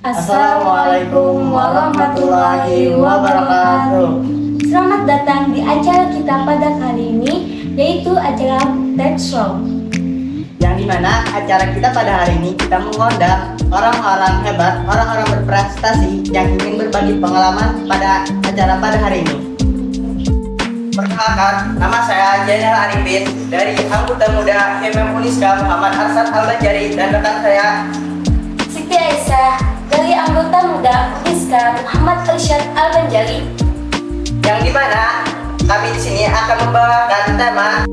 Assalamualaikum warahmatullahi wabarakatuh. Selamat datang di acara kita pada kali ini, yaitu acara TED Show. Yang dimana acara kita pada hari ini kita mengundang orang-orang hebat, orang-orang berprestasi yang ingin berbagi pengalaman pada acara pada hari ini. Perkenalkan, nama saya Jainal Arifin dari anggota muda HMM Uniska Muhammad Arsad Al-Banjari dan rekan saya Siti Aisyah dari anggota muda Uniska Muhammad Arsyad Al-Banjari. Yang dimana kami di sini akan membawakan tema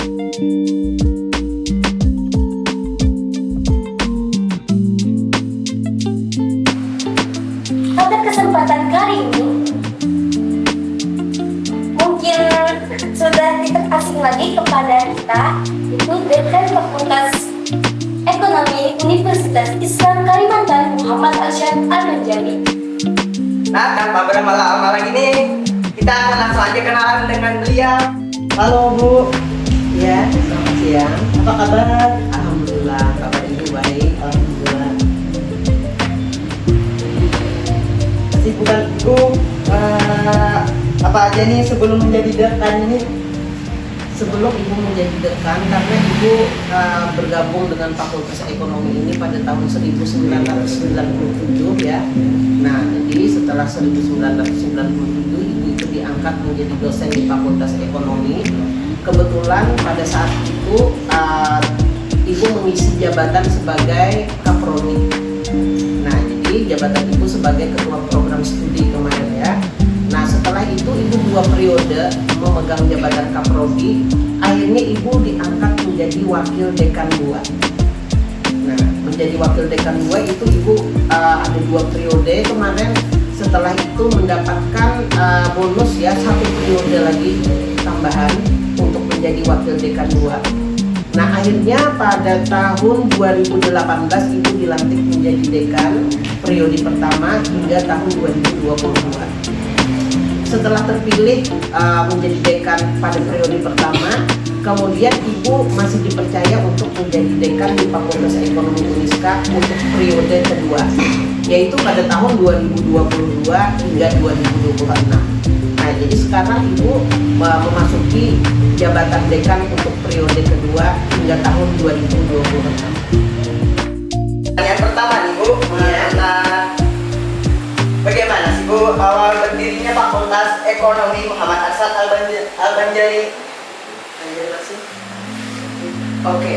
Pada kesempatan kali ini, mungkin sudah tidak asing lagi kepada kita, itu Dekan Fakultas Ekonomi Universitas Islam Kalimantan Muhammad Arsyad Al-Banjari. Nah, tanpa berlama-lama lagi nih, kita akan langsung aja kenalan dengan beliau. Halo Bu. Ya, selamat siang. Apa kabar? Alhamdulillah, kabar ibu baik. Alhamdulillah. Kesibukan Ibu apa aja nih sebelum menjadi dekan ini? Sebelum ibu menjadi dekan, karena ibu bergabung dengan Fakultas Ekonomi ini pada tahun 1997 ya. Nah, jadi setelah 1997 ibu itu diangkat menjadi dosen di Fakultas Ekonomi. Kebetulan pada saat itu ibu mengisi jabatan sebagai kaprodi. Nah, jadi jabatan ibu sebagai ketua program studi kemarin ya. Nah, setelah itu ibu 2 periode memegang jabatan kaprodi. Akhirnya ibu diangkat menjadi wakil dekan 2. Nah, menjadi wakil dekan 2 itu ibu ada 2 periode kemarin. Setelah itu mendapatkan bonus ya 1 periode lagi tambahan untuk menjadi wakil dekan 2. Nah, akhirnya pada tahun 2018 ibu dilantik menjadi dekan periode pertama hingga tahun 2022. Setelah terpilih menjadi dekan pada periode pertama, kemudian ibu masih dipercaya untuk menjadi dekan di Fakultas Ekonomi Uniska untuk periode kedua, yaitu pada tahun 2022 hingga 2026. Nah, jadi sekarang ibu memasuki jabatan dekan untuk periode kedua hingga tahun 2026. Yang pertama nih Bu, bagaimana sih Bu awal berdirinya Fakultas Ekonomi Muhammad Arsad Al-Banjari? Oke.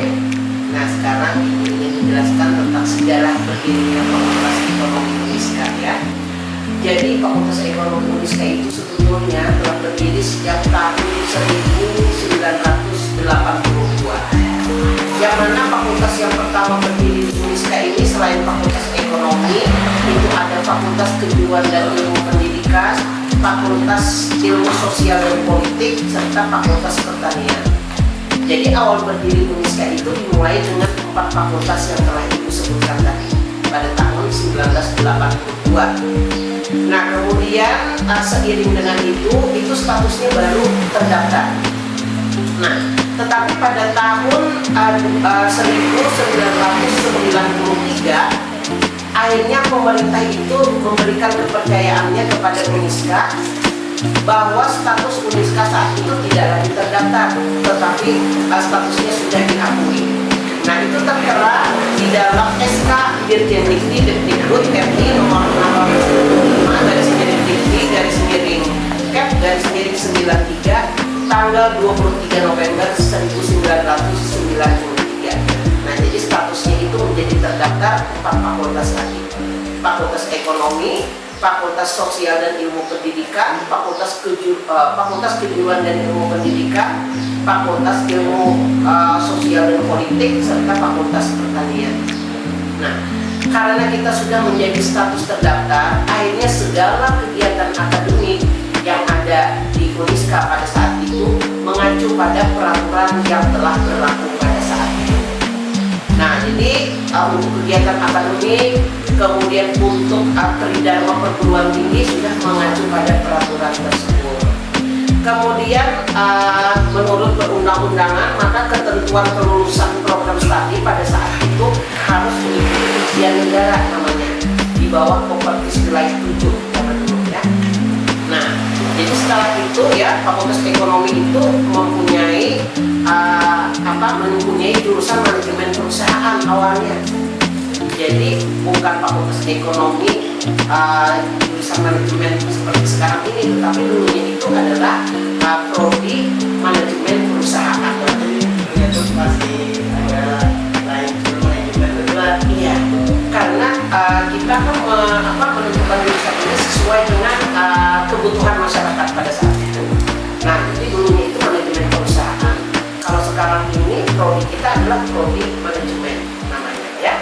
Nah, sekarang ibu ingin menjelaskan tentang sejarah berdirinya Fakultas Ekonomi Uniska ya. Jadi Fakultas Ekonomi Uniska itu sebetulnya telah berdiri sejak tahun 1982. Yang mana fakultas yang pertama berdiri di Uniska ini selain Fakultas Ekonomi, itu ada Fakultas Kejuruan dan Ilmu Pendidikan, Fakultas Ilmu Sosial dan Politik, serta Fakultas Pertanian. Jadi awal berdiri Uniska itu dimulai dengan 4 fakultas yang telah ibu sebutkan tadi pada tahun 1982. Nah, kemudian seiring dengan itu statusnya baru terdaftar. Nah, tetapi pada tahun 1993 akhirnya pemerintah itu memberikan kepercayaannya kepada Uniska bahwa status Uniska saat itu tidak lagi terdaftar, tetapi statusnya sudah diakui. Nah, itu tertera di dalam SK Dirjen Dikti Dikdikbud RI nomor 18/Dikti/Kep/93 tanggal 23 November 1993. Nah, jadi statusnya itu menjadi terdaftar 4 fakultas tadi. Fakultas Ekonomi, Fakultas Sosial dan Ilmu Pendidikan, Fakultas Kejuruan dan Ilmu Pendidikan, Fakultas Ilmu Sosial dan Politik, serta Fakultas Pertanian. Nah, karena kita sudah menjadi status terdaftar, akhirnya segala kegiatan akademik yang ada di Uniska pada saat itu mengacu pada peraturan yang telah berlaku pada saat itu. Nah, jadi untuk kegiatan akademik, kemudian untuk tridharma perguruan tinggi sudah mengacu pada peraturan tersebut. Kemudian menurut perundang-undangan, maka ketentuan kelulusan program studi pada saat itu harus mengikuti ujian negara namanya. Di bawah Kopertis wilayah 7 zaman dulu ya. Nah, jadi setelah itu ya Fakultas Ekonomi itu mempunyai mempunyai jurusan manajemen perusahaan awalnya. Jadi bukan Fakultas Ekonomi jurusan manajemen seperti sekarang ini, tetapi dulunya itu adalah prodi manajemen perusahaan. Itu masih ada lain manajemen kedua. Iya, karena kita kan menentukan jurusan ini sesuai dengan kebutuhan masyarakat pada saat itu. Nah, jadi dulunya itu manajemen perusahaan. Kalau sekarang ini prodi kita adalah prodi manajemen namanya ya.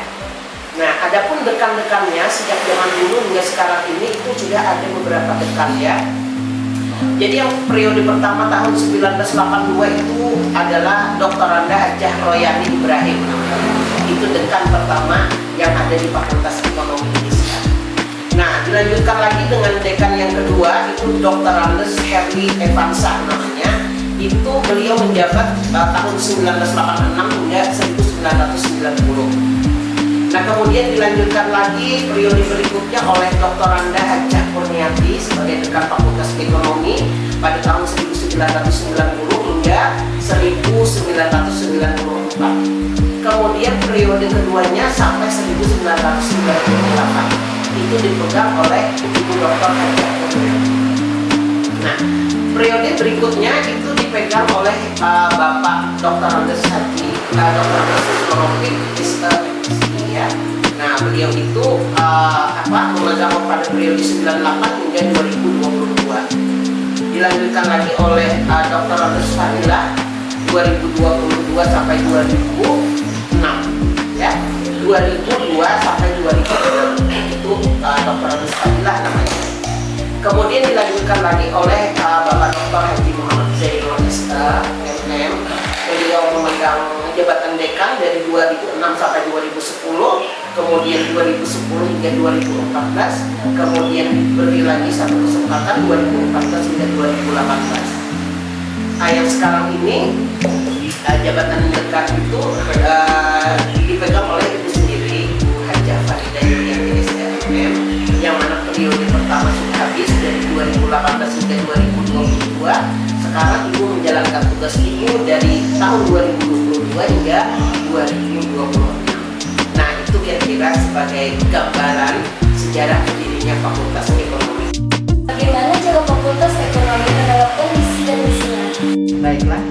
Nah, adapun dekan-dekannya sejak zaman dulu hingga sekarang ini itu sudah ada beberapa dekan ya. Jadi yang periode pertama tahun 1982 itu adalah Dr. Randa Hajah Royani Ibrahim. Itu dekan pertama yang ada di Fakultas Ekonomi Indonesia. Nah, dilanjutkan lagi dengan dekan yang kedua itu Dr. Andes Herli Evansa namanya. Itu beliau menjabat tahun 1986 hingga 1990. Nah, kemudian dilanjutkan lagi periode berikutnya oleh Dr. Randa Hajah Kurniati sebagai dekan Fakultas Ekonomi pada tahun 1990 hingga 1994. Kemudian periode keduanya sampai 1998 itu dipegang oleh Ibu Dr. Hajah Kurniati. Nah, periode berikutnya itu dipegang oleh Bapak Dr. Andes Haji Dr. Andes Ekonomi ya. Nah, beliau itu memegang pada periode 98 hingga 2022. Dilanjutkan lagi oleh Dr. Andes Fadila 2022 sampai 2006 ya. 2002 sampai 2006 itu Dr. Andes Fadila namanya. Kemudian dilanjutkan lagi oleh Bapak Dr. Haji Muhammad Zainul MM. Beliau memegang jabatan dekan dari 2006 sampai 2010, kemudian 2010 hingga 2014, kemudian diberi lagi satu kesempatan 2014 hingga 2018. Yang sekarang ini jabatan dekan itu dipegang oleh ibu sendiri, Ibu Hajah Faridah Yulianti SDMM, yang mana periode pertama sudah habis dari 2018 hingga 2022. Sekarang Ibu menjalankan tugas Ibu dari tahun 2022 hingga 2026. Nah, itu kira-kira sebagai gambaran sejarah berdirinya Fakultas Ekonomi. Bagaimana cara Fakultas Ekonomi menerapkan misi dan misinya? Baiklah,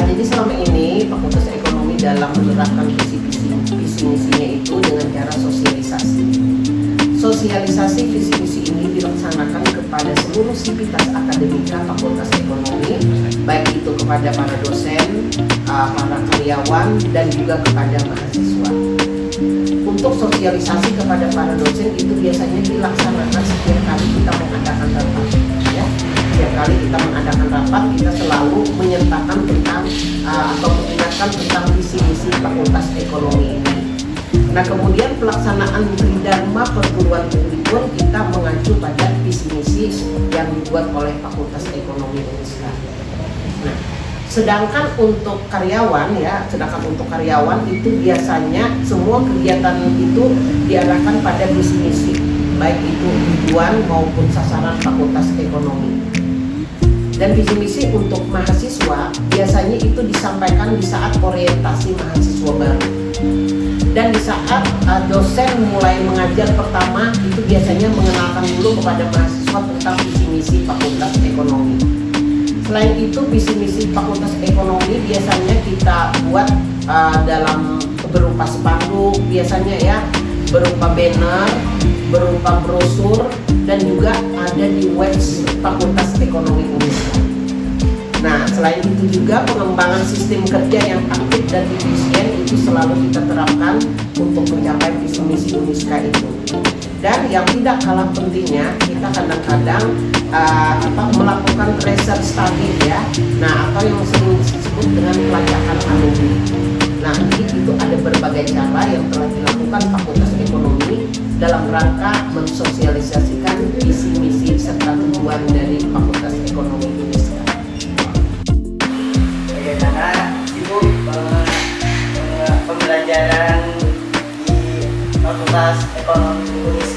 jadi selama ini Fakultas Ekonomi dalam menerapkan visi misinya itu dengan cara sosialisasi. Sosialisasi visi misi ini dilaksanakan kepada seluruh sivitas akademika Fakultas Ekonomi, baik itu kepada para dosen, para karyawan, dan juga kepada mahasiswa. Untuk sosialisasi kepada para dosen itu biasanya dilaksanakan setiap kali kita mengadakan rapat. Ya, setiap kali kita mengadakan rapat, kita selalu menyertakan tentang atau mengingatkan tentang visi misi Fakultas Ekonomi ini. Nah, kemudian pelaksanaan Tridharma perguruan tinggi pun kita mengacu pada visi misi yang dibuat oleh Fakultas Ekonomi Indonesia. Nah, sedangkan untuk karyawan itu biasanya semua kegiatan itu diarahkan pada visi misi, baik itu tujuan maupun sasaran Fakultas Ekonomi. Dan visi misi untuk mahasiswa biasanya itu disampaikan di saat orientasi mahasiswa baru. Dan di saat dosen mulai mengajar pertama itu biasanya mengenalkan dulu kepada mahasiswa tentang visi misi Fakultas Ekonomi. Selain itu visi misi Fakultas Ekonomi biasanya kita buat dalam berupa spanduk, biasanya ya berupa banner, berupa brosur, dan juga ada di website Fakultas Ekonomi Indonesia. Nah, selain itu juga pengembangan sistem kerja yang aktif dan efisien itu selalu kita terapkan untuk mencapai visi misi UNISKA itu. Dan yang tidak kalah pentingnya, kita kadang-kadang melakukan research study ya. Nah, atau yang sering disebut dengan pelacakan alumni. Nah, itu ada berbagai cara yang telah dilakukan Fakultas Ekonomi dalam rangka mensosialisasikan visi misi serta tujuan dari Fakultas Ekonomi Indonesia. Bagaimana Ibu pembelajaran di Fakultas Ekonomi Indonesia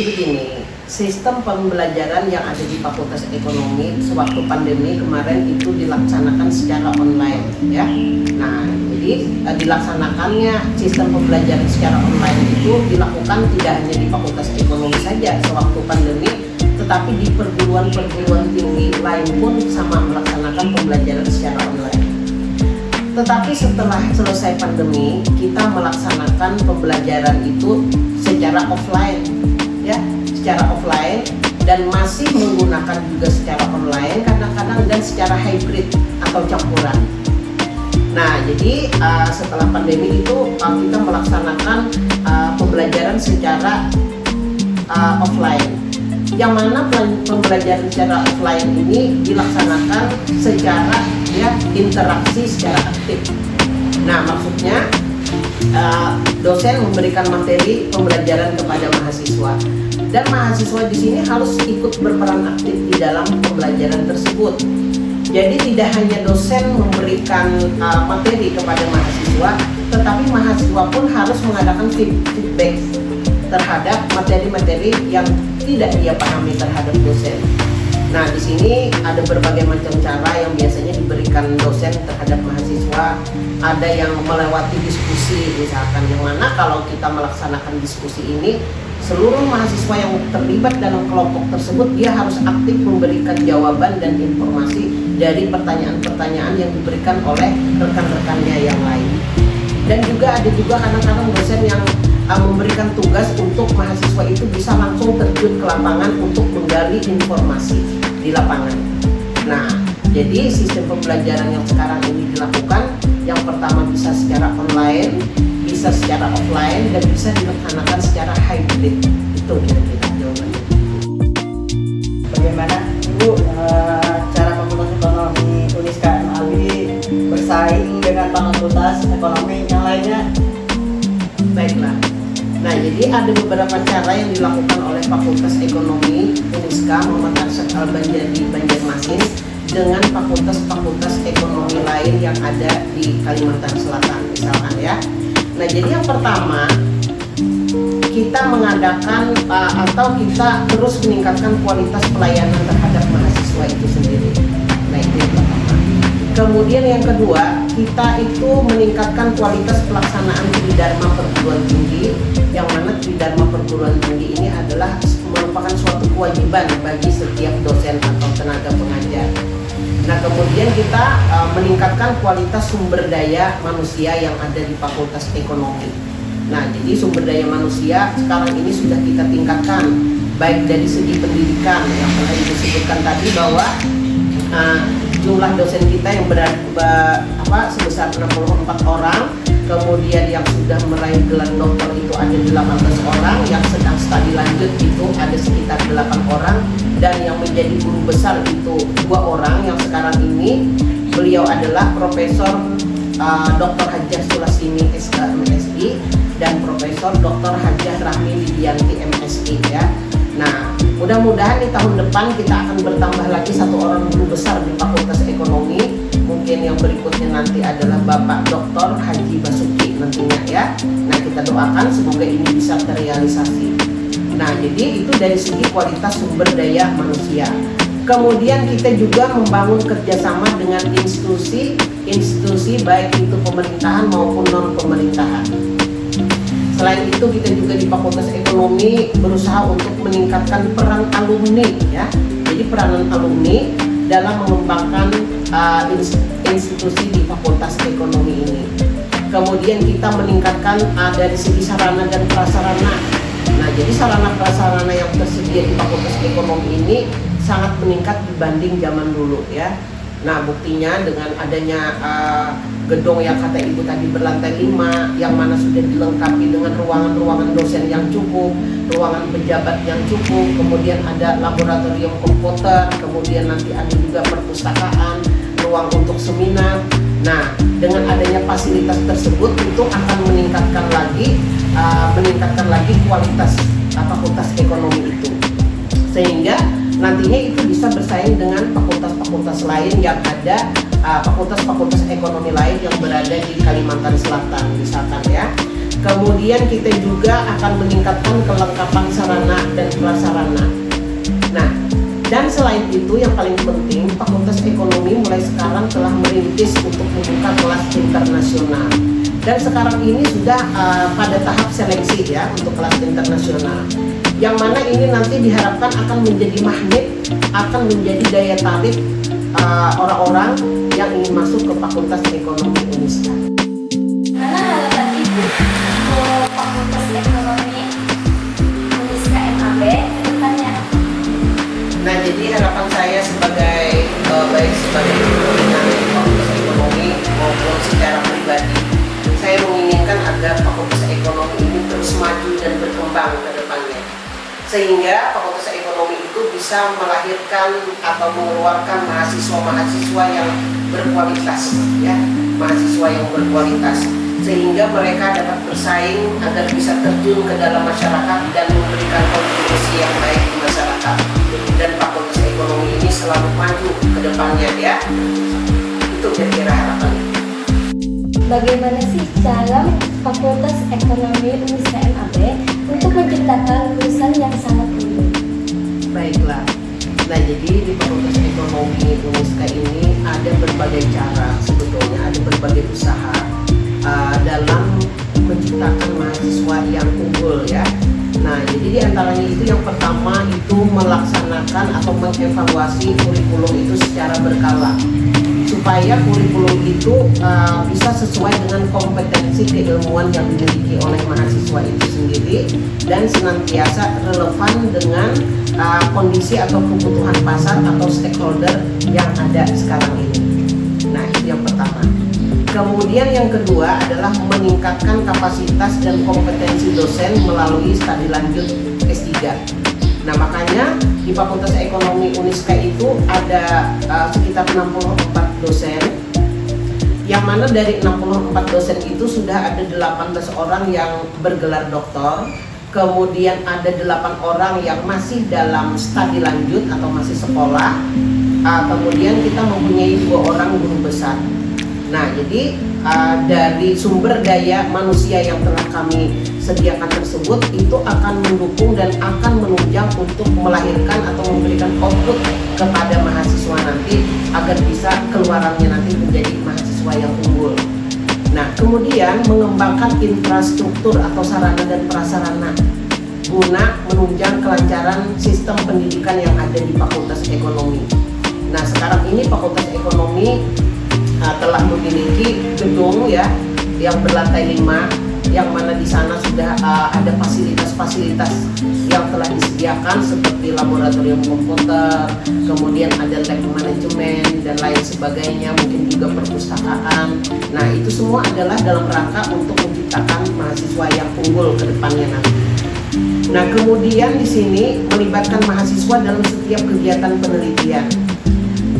begini, sistem pembelajaran yang ada di Fakultas Ekonomi sewaktu pandemi kemarin itu dilaksanakan secara online ya. Nah, jadi dilaksanakannya sistem pembelajaran secara online itu dilakukan tidak hanya di Fakultas Ekonomi saja sewaktu pandemi, tetapi di perguruan-perguruan tinggi lain pun sama melaksanakan pembelajaran secara online. Tetapi setelah selesai pandemi, kita melaksanakan pembelajaran itu secara offline ya, secara offline dan masih menggunakan juga secara online kadang-kadang dan secara hybrid atau campuran. Nah, jadi setelah pandemi itu kita melaksanakan pembelajaran secara offline. Yang mana pembelajaran secara offline ini dilaksanakan secara ya interaksi secara aktif. Nah, maksudnya dosen memberikan materi pembelajaran kepada mahasiswa dan mahasiswa di sini harus ikut berperan aktif di dalam pembelajaran tersebut. Jadi tidak hanya dosen memberikan materi kepada mahasiswa, tetapi mahasiswa pun harus mengadakan feedback terhadap materi-materi yang tidak dia pahami terhadap dosen. Nah, di sini ada berbagai macam cara yang biasanya diberikan dosen terhadap mahasiswa. Ada yang melewati diskusi misalkan, yang mana kalau kita melaksanakan diskusi ini, seluruh mahasiswa yang terlibat dalam kelompok tersebut dia harus aktif memberikan jawaban dan informasi dari pertanyaan-pertanyaan yang diberikan oleh rekan-rekannya yang lain. Dan juga ada juga kadang-kadang dosen yang memberikan tugas untuk mahasiswa itu bisa langsung terjun ke lapangan untuk menggali informasi di lapangan. Nah, jadi sistem pembelajaran yang sekarang ini dilakukan, yang pertama bisa secara online, bisa secara offline, dan bisa dilaksanakan secara hybrid. Itu kira-kira jawabannya. Bagaimana Ibu cara Fakultas Ekonomi Uniska MAB bersaing dengan Fakultas Ekonomi yang lainnya? Baiklah. Nah, jadi ada beberapa cara yang dilakukan oleh Fakultas Ekonomi Uniska Muhammad Arsyad Al-Banjari Banjarmasin dengan fakultas-fakultas ekonomi lain yang ada di Kalimantan Selatan misalkan ya. Nah, jadi yang pertama kita mengadakan atau kita terus meningkatkan kualitas pelayanan terhadap mahasiswa itu sendiri. Nah, itu yang pertama. Kemudian yang kedua, kita itu meningkatkan kualitas pelaksanaan Tridharma perguruan tinggi, yang mana Tridharma perguruan tinggi ini adalah merupakan suatu kewajiban bagi setiap dosen atau tenaga pengajar. Nah, kemudian kita meningkatkan kualitas sumber daya manusia yang ada di Fakultas Ekonomi. Nah, jadi sumber daya manusia sekarang ini sudah kita tingkatkan, baik dari segi pendidikan yang telah disebutkan tadi bahwa jumlah dosen kita yang sebesar 64 orang, kemudian yang sudah meraih gelar doktor itu ada 18 orang, yang sedang studi lanjut itu ada sekitar 8 orang, dan yang menjadi guru besar itu 2 orang yang sekarang ini beliau adalah Profesor Dr. Hajah Sulasini SK MSI dan Profesor Dr. Hajah Rahmi Widianti MSI ya. Nah, mudah-mudahan di tahun depan kita akan bertambah lagi 1 orang guru besar di Fakultas Ekonomi. Mungkin yang berikutnya nanti adalah Bapak Dr. Haji Basuki nantinya ya. Nah, kita doakan semoga ini bisa terrealisasi. Nah, jadi itu dari segi kualitas sumber daya manusia. Kemudian kita juga membangun kerjasama dengan institusi baik itu pemerintahan maupun non-pemerintahan. Selain itu kita juga di Fakultas Ekonomi berusaha untuk meningkatkan peran alumni ya. Jadi peranan alumni dalam mengembangkan institusi di Fakultas Ekonomi ini. Kemudian kita meningkatkan dari segi sarana dan prasarana. Nah, jadi sarana prasarana yang tersedia di Fakultas Ekonomi ini sangat meningkat dibanding zaman dulu ya. Nah, buktinya dengan adanya gedung yang kata Ibu tadi berlantai 5, yang mana sudah dilengkapi dengan ruangan-ruangan dosen yang cukup, ruangan pejabat yang cukup, kemudian ada laboratorium komputer, kemudian nanti ada juga perpustakaan, ruang untuk seminar. Nah, dengan adanya fasilitas tersebut itu akan meningkatkan lagi kualitas Fakultas Ekonomi itu, sehingga nantinya itu bisa bersaing dengan fakultas-fakultas lain yang ada, fakultas-fakultas ekonomi lain yang berada di Kalimantan Selatan misalkan ya. Kemudian kita juga akan meningkatkan kelengkapan sarana dan prasarana. Nah, dan selain itu yang paling penting, Fakultas Ekonomi mulai sekarang telah merintis untuk membuka kelas internasional. Dan sekarang ini sudah pada tahap seleksi ya untuk kelas internasional. Yang mana ini nanti diharapkan akan menjadi magnet, akan menjadi daya tarik orang-orang yang ingin masuk ke Fakultas Ekonomi Uniska. Karena harapan ibu ke Fakultas Ekonomi Uniska MAB kedepannya. Nah, jadi harapan saya sebagai baik sebagai pimpinan Fakultas Ekonomi maupun secara pribadi, saya menginginkan agar Fakultas Ekonomi ini terus maju dan berkembang ke depannya. Sehingga Fakultas Ekonomi itu bisa melahirkan atau mengeluarkan mahasiswa-mahasiswa yang berkualitas, ya, mahasiswa yang berkualitas, sehingga mereka dapat bersaing agar bisa terjun ke dalam masyarakat dan memberikan kontribusi yang baik di masyarakat. Dan Fakultas Ekonomi ini selalu maju ke depannya, ya. Itu kira-kira harapannya. Bagaimana sih cara Fakultas Ekonomi Uniska MAB untuk menciptakan lulusan yang sangat unggul? Baiklah. Nah, jadi di Fakultas Ekonomi Uniska ini ada berbagai cara, sebetulnya ada berbagai usaha dalam menciptakan mahasiswa yang unggul, ya. Nah, jadi di antaranya itu yang pertama itu melaksanakan atau mengevaluasi kurikulum itu secara berkala, supaya kurikulum itu bisa sesuai dengan kompetensi keilmuan yang dimiliki oleh mahasiswa itu sendiri dan senantiasa relevan dengan kondisi atau kebutuhan pasar atau stakeholder yang ada sekarang ini. Nah, itu yang pertama. Kemudian yang kedua adalah meningkatkan kapasitas dan kompetensi dosen melalui studi lanjut S3. Nah, makanya di Fakultas Ekonomi Uniska itu ada sekitar 64 dosen, yang mana dari 64 dosen itu sudah ada 18 orang yang bergelar doktor, kemudian ada 8 orang yang masih dalam studi lanjut atau masih sekolah, kemudian kita mempunyai 2 orang guru besar. Nah, jadi dari sumber daya manusia yang telah kami sediakan tersebut itu akan mendukung dan akan menunjang untuk melahirkan atau memberikan output kepada mahasiswa nanti agar bisa keluarannya nanti menjadi mahasiswa yang unggul. Nah, kemudian mengembangkan infrastruktur atau sarana dan prasarana guna menunjang kelancaran sistem pendidikan yang ada di Fakultas Ekonomi. Nah, sekarang ini Fakultas Ekonomi telah memiliki gedung, ya, yang berlantai 5, yang mana di sana sudah ada fasilitas-fasilitas yang telah disediakan seperti laboratorium komputer, kemudian ada lab manajemen dan lain sebagainya, mungkin juga perpustakaan. Nah, itu semua adalah dalam rangka untuk menciptakan mahasiswa yang unggul ke depannya nanti. Nah, kemudian di sini melibatkan mahasiswa dalam setiap kegiatan penelitian.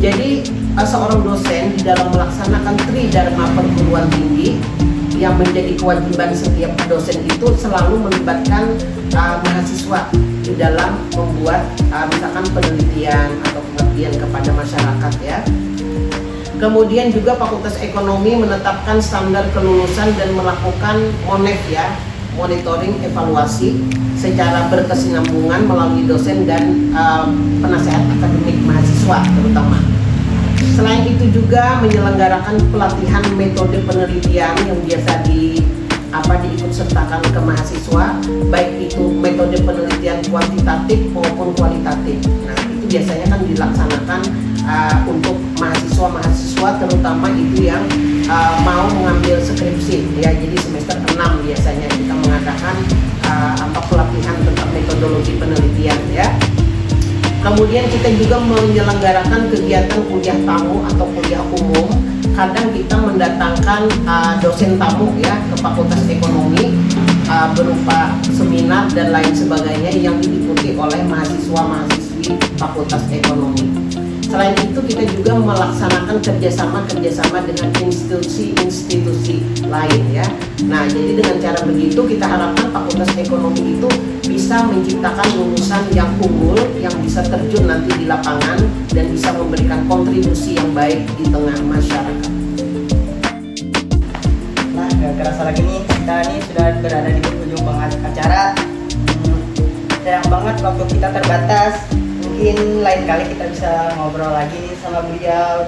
Jadi seorang dosen di dalam melaksanakan tridharma perguruan tinggi yang menjadi kewajiban setiap dosen itu selalu melibatkan mahasiswa di dalam membuat misalkan penelitian atau pengabdian kepada masyarakat, ya. Kemudian juga Fakultas Ekonomi menetapkan standar kelulusan dan melakukan MONEF, ya, monitoring evaluasi secara berkesinambungan melalui dosen dan penasehat akademik mahasiswa terutama. Selain itu juga menyelenggarakan pelatihan metode penelitian yang biasa diikut sertakan ke mahasiswa, baik itu metode penelitian kuantitatif maupun kualitatif. Nah, itu biasanya kan dilaksanakan untuk mahasiswa-mahasiswa terutama itu yang mau mengambil skripsi, ya. Jadi semester 6 biasanya kita mengadakan pelatihan tentang metodologi penelitian, ya. Kemudian kita juga menyelenggarakan kegiatan kuliah tamu atau kuliah umum. Kadang kita mendatangkan dosen tamu, ya, ke Fakultas Ekonomi berupa seminar dan lain sebagainya yang diikuti oleh mahasiswa-mahasiswi Fakultas Ekonomi. Selain itu kita juga melaksanakan kerjasama dengan institusi-institusi lain, ya. Nah, jadi dengan cara begitu kita harapkan Fakultas Ekonomi itu bisa menciptakan lulusan yang unggul, yang bisa terjun nanti di lapangan dan bisa memberikan kontribusi yang baik di tengah masyarakat. Nah, gak kerasa lagi nih kita ini sudah berada di penghujung acara. Sayang banget waktu kita terbatas. Mungkin lain kali kita bisa ngobrol lagi sama beliau.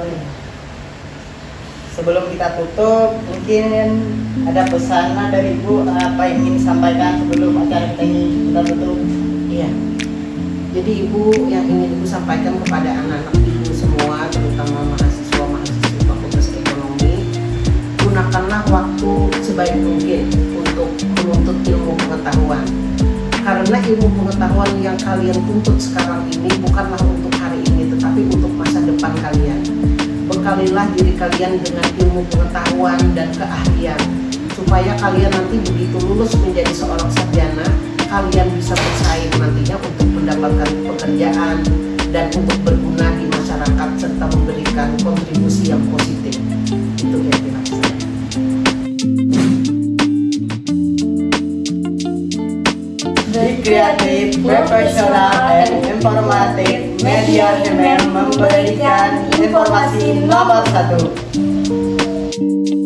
Sebelum kita tutup, mungkin ada pesan dari Ibu apa yang ingin disampaikan sebelum acara kita ini kita tutup? Iya. Jadi Ibu yang ingin Ibu sampaikan kepada anak-anak Ibu semua, terutama mahasiswa-mahasiswa Fakultas Ekonomi, gunakanlah waktu sebaik mungkin untuk menuntut ilmu pengetahuan. Karena ilmu pengetahuan yang kalian tuntut sekarang ini bukanlah untuk hari ini, tetapi untuk masa depan kalian. Bekalilah diri kalian dengan ilmu pengetahuan dan keahlian, supaya kalian nanti begitu lulus menjadi seorang sarjana, kalian bisa bersaing nantinya untuk mendapatkan pekerjaan dan untuk berguna di masyarakat serta memberikan kontribusi yang positif. Itu kira-kira saya. Kreatif, profesional, dan informatif, Media HMM memberikan informasi nomor 1.